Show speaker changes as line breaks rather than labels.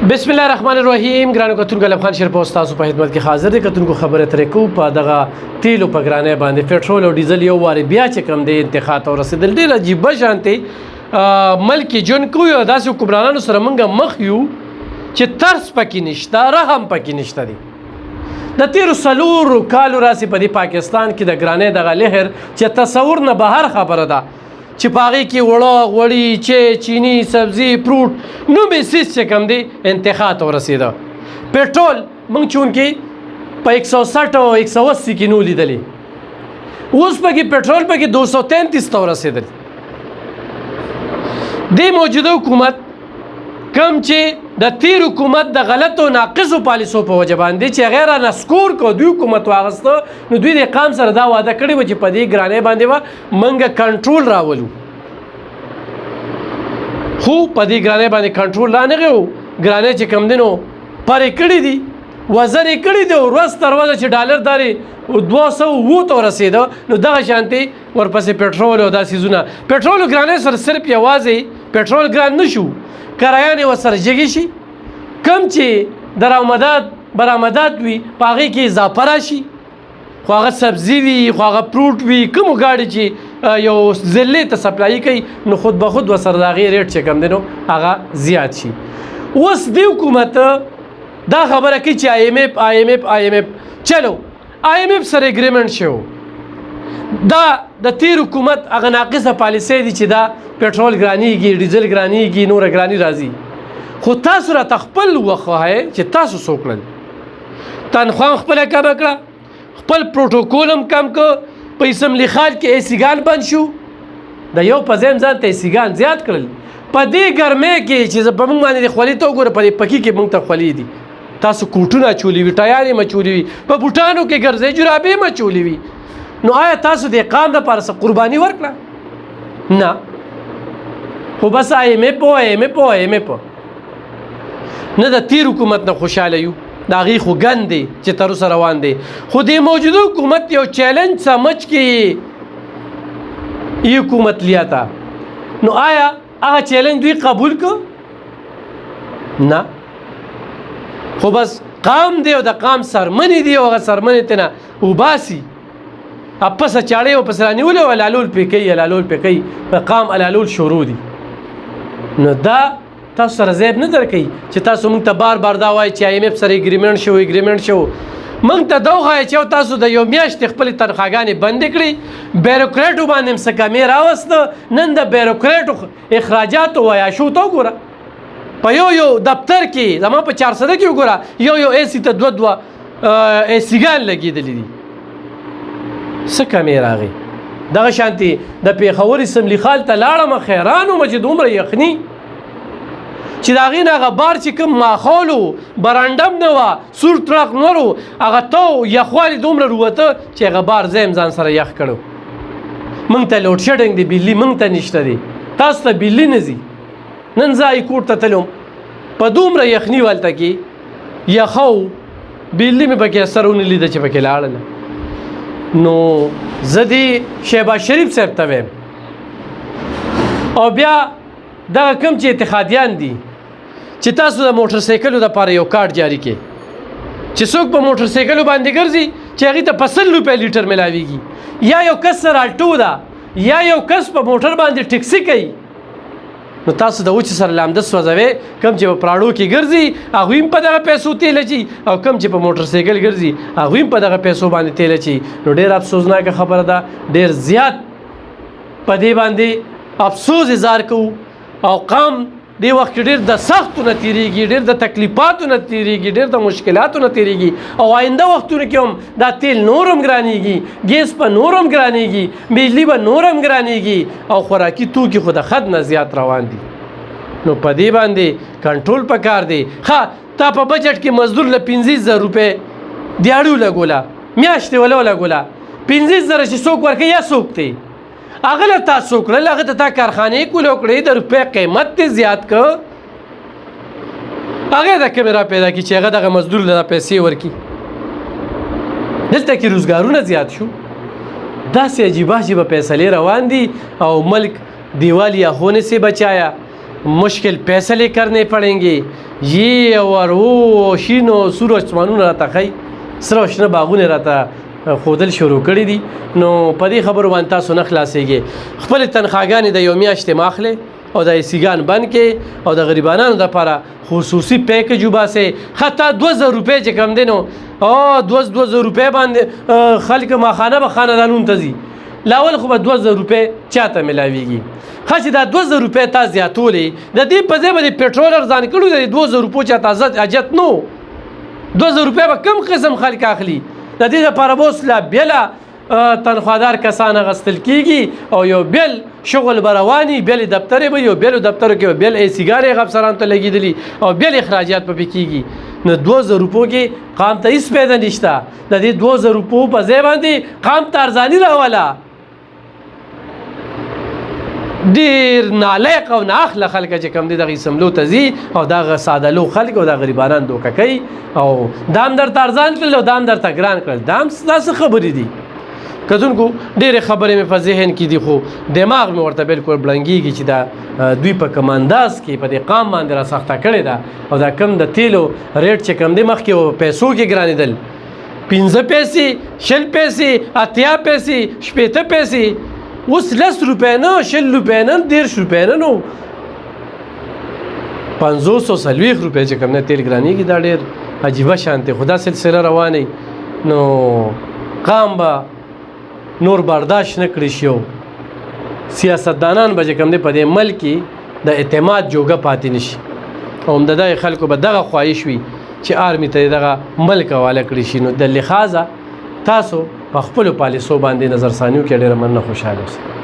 بسم الله الرحمن الرحیم. ګرانو کتونکو لبخان شیر په تاسو په خدمت کې حاضر دي. کتونکو خبره ترې کو په دغه تیلو په ګرانه باندې پېټرول او ډیزل یو واري بیا چې کم دی انتخاب او رسیدل ډیر عجیب شانتي ملک جون کو یو داسې حکمرانانو سره مونږ مخ یو چې ترس پکې نشته، رحم پکې نشته دي. د تیرو سلورو کالو راسي په دې پاکستان کې د ګرانه دغه لهر چې تصور نه بهر خبره ده چې پاغي کې وړه غوړي چې چینی سبزی فروټ نو به سیس چې کم دی انتخاب ته ورسېده. پېټرول موږ چون کې په 160 او 180 کې نو لیدلې، اوس پکې پېټرول پکې 233 ته ورسېدل. د موجوده حکومت کم چې د تیر حکومت د غلطو ناقصو پالیسو په وجه باندې چې غیر نسکور کو دوی حکومت واغسته، نو دوی د قام سره دا وعده کړی و چې په دې ګرانې باندې به منګه کنټرول راولو، خو په دې ګرانې باندې کنټرول را نه غو. ګرانې چې کم دینو پرې کړی دي، وزر یې کړی دی، ورځ تر ورځه چې ډالر داري 200 ته ورسېده. نو دغه شانتي ورپسې پېټرول او دا سیزونه پېټرول ګرانې سره صرف یوازې پېټرول ګران نشو، کرایانې ورسره جګې شي، کم چې برآمدات وي په هغې کې اضافه راشي، خو هغه سبزي وي، خو هغه فروټ وي، کومو ګاډي چې یو ضلعې ته سپلایي کوي، نو خود به خود ورسره د هغې ریټ چې کوم دی نو هغه زیات شي. اوس دې حکومت دا خبره کوي چې IMF چلو IMF سره اګریمنټ شو. دا د تیر حکومت هغه ناقصه پالیسۍ دي چې دا پېټرول ګرانیږي، ډیزل ګرانیږي، نوره ګراني راځي، خو تاسو راته خپل وخوایئ چې تاسو څه وکړل. تنخوا هم خپله کمه کړه، خپل پروټوکول هم کم کړه، په اسمبلي خال کې ایسیګان بند شو، د یو په ځای ځان ته ایسیګان زیات کړل. په دې ګرمۍ کې چې په موږ باندې د خولي ته وګوره، په دې پکې کې موږ ته خولي دي، تاسو کوټونه اچولي وي، ټایانې مچولي وي، په بوټانو کې ګرځئ، جرابې مچولي وي. نو آیا تاسو د قام دپاره څه قرباني ورکړه؟ نه، خو بس IMF نه د تیر حکومت نه خوشحاله یو، د هغې خو ګند دی چې تر اوسه روان دی. خو د موجوده حکومت یو چیلنج سمجھ کې ای حکومت لیا تا، نو آیا هغه چیلنج دوی قبول کو؟ نه، خو بس قام دی او د قام سرمنې دی او هغه سرمنې ته نه وباسي، اپسه چاړې او پسې رانیولې او الالول پې کوي، په قام الالول شروع دي. نو دا تاسو سره ضیب نه درکوي چې تاسو موږ ته بار دا وایي چې IMF سره اګریمنټ شو. موږ ته دا وښایه چې تاسو د یو میاشتې خپلې تنخواګانې بندې کړي، بیروکریټو باندې هم څه کمې راوسته. نن د بیروکریټو اخراجاتو ویاشو ته وګوره، په یو دفتر کې زما په 400 کې وګوره یو AC ته دوه ایسیګان لګېدلي دي، څه کمې راغی. دغه شانتي د پېښور اسمبلي خال ته لاړم، خیران وم چې دومره یخني چې د هغې نه هغه بار چې کوم ماحول و، برانډم نه وه، سور تړاق نور و، هغه تو یخوالي دومره روته چې هغه بار زه ځان سره یخ کړو. موږ ته لوډ شیډنګ دی، بجلي موږ ته نشته دی، تاسو ته بجلي نه ځي. نن زه هایکورټ ته تلم، په دومره یخني والته کې یخه و، بجلي مې پکې اثر ونه لیده چې پکې لاړله. نو زه دې شهباز شریف صاحب ته ویم، او بیا دغه کوم چې اتحادیان دي چې تاسو د موټر سایکلو دپاره یو کارت جاري کړئ چې څوک په موټر سایکلو باندې ګرځي چې هغې ته په 100 روپۍ لیټر میلاویږي، یا یو کس سره الټو ده، یا یو کس په موټر باندې ټکسي کوي. نو تاسو د وچې سره لامده سوځوئ، کوم چې په پراړو کې ګرځي هغوی هم په دغه پیسو تیل اچي، او کوم چې په موټر سایکل ګرځي هغوی هم په دغه پیسو باندې تیل اچي. نو ډېر افسوسناکه خبره ده، ډېر زیات په دې باندې افسوس اظهار کوو. او قام دې وخت کې ډېر د سختو نه تېرېږي، ډېر د تکلیفاتو نه تېرېږي، ډېر د مشکلاتو نه تېرېږي، او آینده وختونو کې هم دا تیل نور هم ګرانېږي، ګیس په نور هم ګرانېږي، بجلي به نور هم ګرانېږي، او خوراکي توکي خو د حد نه زیات روان دي. نو په دې باندې کنټرول پکار دی. ښه، تا په بجټ کې مزدور له 15,000 روپۍ دیاړو لګوله، میاشتې وله ولګوله، 15,000 چې څوک ورکوي یا څوک دی هغه له تا څوک کړل، هغه ته تا کارخانې کولو کړې، د روپۍ قیمت دې زیات کړ، هغې د کومې را پیدا کړي چې هغه دغه مزدور له پیسې ورکړي. دلته کې روزګارونه زیات شو، داسې عجیبه فیصلې روان دي، او ملک دیوالیه ہونے سے بچایا. मुश्किल फैसले करने पड़ेंगे, ये और वो शीनो सूरज आसमानونه راته ښایي سره او شنه باغونه راته ښودل شروع کړي دي. نو په دې خبرو باندې تاسو نه خلاصېږئ. خپلې تنخواګانې د یو میاشتې ما اخلئ او د ایسیګان بند کړئ او د غریبانانو دپاره خصوصي پیکج وباسئ. حتی 2000 روپۍ چې کوم دی نو 2000 روپۍ باندې خلک ماخانه به خاندانونو ته ځي. لاول خو به 2000 روپۍ چاته ملاویږي. ښه چې دا 2000 روپۍ تا زیاتولې د دې په ځای به د پټرول ارزان کړو د 2000 روپو چاته حاجت نو 2000 روپۍ به کم قسم خلک اخلي. د دې لپاره به اوس لا بېله تنخوادار کسان اخیستل کېږي او یو بېل شغل به رواني، بېلې دفترې به یو بېلو دفترو کې به بېل ایسیګارې افسرانو ته لګېدلي او بېل اخراجات به پې کېږي. نو 2000 روپو کې قام ته هېڅ پیدا نشته. د دې 2000 روپو په ځای باندې قام ته ارزاني راوله. ډېر نالایق او نااخله خلک چې کوم دي دغه سملو ته ځي او دغه ساده لو خلک او د غریبانان دوکه کوي او دا هم درته ارزان کړل او دا هم درته ګران کړل. دا هم داسې خبرې دي. کتونکو ډېرې خبرې مې په ذهن کې دي خو دماغ مې ورته بالکل بلنګېږي چې دا دوی په کوم انداز کې په دې قام باندې را سخته کړې ده او دا کم د تیلو ریټ چې کم دی مخکې پیسو کې ګرانېدل 15 پیسې 20 پیسې 80 پیسې 80 پیسې اوس 10 روپۍ نه 20 روپۍ نه 10 روپۍ نه نو 540 روپۍ چې کوم نه تیل ګرانېږي. دا ډېر عجیبه شانتې خدا سلسله روانې نو قام به نور برداشت نه کړی شي. سیاستدانان به چې کوم دی په دې ملک کې د اعتماد جوګه پاتې نشي او همدغه خلکو به دغه خواهش وي چې آرمي ته دغه ملک حواله کړی شي. نو د لحاظه تاسو په خپلو پالیسو باندې نظرثانیو کې ډېره مننه خوشحاله اوسئ.